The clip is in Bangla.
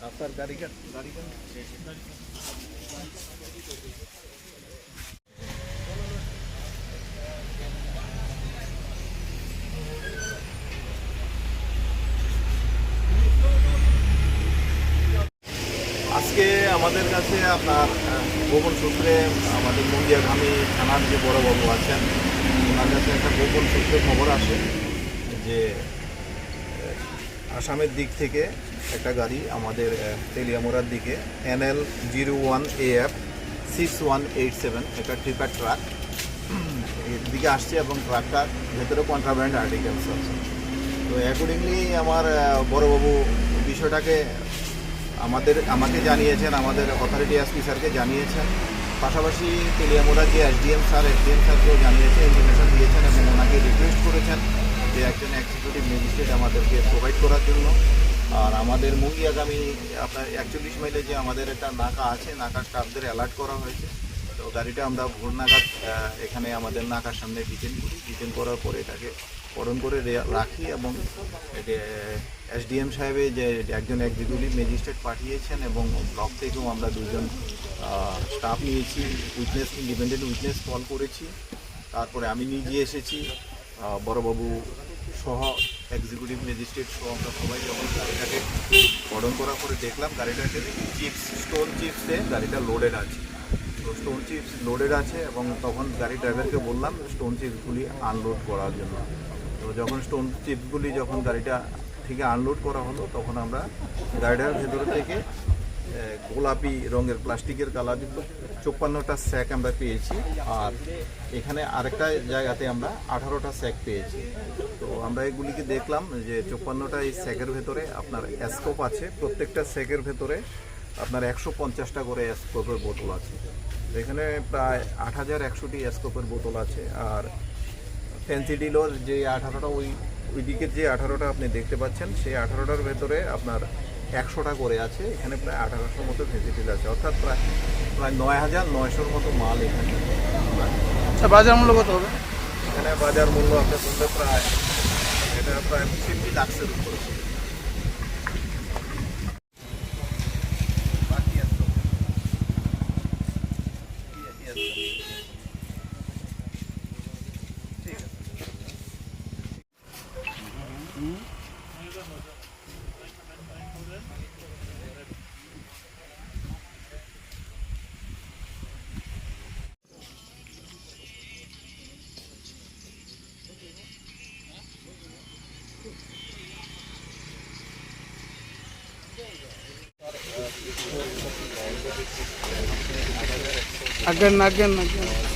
আপনার গাড়ি আজকে আমাদের কাছে আপনার গোপন সূত্রে আমাদের মুন্দিয়াঘামী থানার যে বড়বাবু আছেন ওনার কাছে একটা গোপন সূত্রে খবর আসে যে আসামের দিক থেকে একটা গাড়ি আমাদের তেলিয়ামোড়ার দিকে NL01AF 6187 একটা ট্রিপার ট্রাক এর দিকে আসছে এবং ট্রাকটার ভেতরে কন্ট্রাব্যান্ড আর্টিকেলস আছে। তো অ্যাকর্ডিংলি আমার বড়বাবু বিষয়টাকে আমাকে জানিয়েছেন, আমাদের অথরিটি এসপি স্যারকে জানিয়েছেন, পাশাপাশি তেলিয়ামোড়ার যে এসডিএম স্যারকেও জানিয়েছেন, ইনফরমেশন দিয়েছেন এবং ওনাকে রিকোয়েস্ট করেছেন যে একজন এক্সিকিউটিভ ম্যাজিস্ট্রেট আমাদেরকে প্রোভাইড করার জন্য। আর আমাদের মুন্দিয়াগামী আপনার 41 মাইলে যে আমাদের একটা নাকা আছে, নাকার স্টাফদের অ্যালার্ট করা হয়েছে। তো গাড়িটা আমরা ভোর নাগাদ এখানে আমাদের নাকার সামনে ডিটেন করার পরে এটাকে পরণ করে রাখি এবং এসডিএম সাহেবে যে একজন এক্সিকিউটিভ ম্যাজিস্ট্রেট পাঠিয়েছেন এবং ব্লক থেকেও আমরা দুজন স্টাফ নিয়েছি, ইন্ডিপেন্ডেন্ট উইটনেস কল করেছি। তারপরে আমি নিজে এসেছি, বড়বাবু সহ এক্সিকিউটিভ ম্যাজিস্ট্রেট সহ আমরা সবাই যখন গাড়িটাকে পরণ করার পরে দেখলাম গাড়িটাকে স্টোন চিপসে গাড়িটা লোডেড আছে। তো স্টোন চিপস লোডেড আছে এবং তখন গাড়ি ড্রাইভারকে বললাম স্টোন চিপসগুলি আনলোড করার জন্য। তো যখন স্টোন চিপসগুলি যখন গাড়িটা থেকে আনলোড করা হলো তখন আমরা গাড়িটার ভেতর থেকে গোলাপি রঙের প্লাস্টিকের কালারযুক্ত 54টা স্যাক আমরা পেয়েছি। আর এখানে আরেকটা জায়গাতে আমরা 18টা স্যাক পেয়েছি। তো আমরা এগুলিকে দেখলাম যে 54টা এই স্যাকের ভেতরে আপনার স্কোপ আছে, প্রত্যেকটা স্যাকের ভেতরে আপনার 150টা করে স্কোপের বোতল আছে। এখানে প্রায় 8100টি স্কোপের বোতল আছে। আর ফেন্সিডিলোর যে 18টা ওই দিকের যে 18টা আপনি দেখতে পাচ্ছেন সেই 18টার ভেতরে আপনার 100টা করে আছে। এখানে প্রায় 1800 মতো ফেন্সিডিল আছে, অর্থাৎ প্রায় 9900-র মতো মাল এখানে। আচ্ছা, বাজার মূল্য কত হবে? এখানে বাজার মূল্য আপনার বললে প্রায় 50 লাখের উপরে। again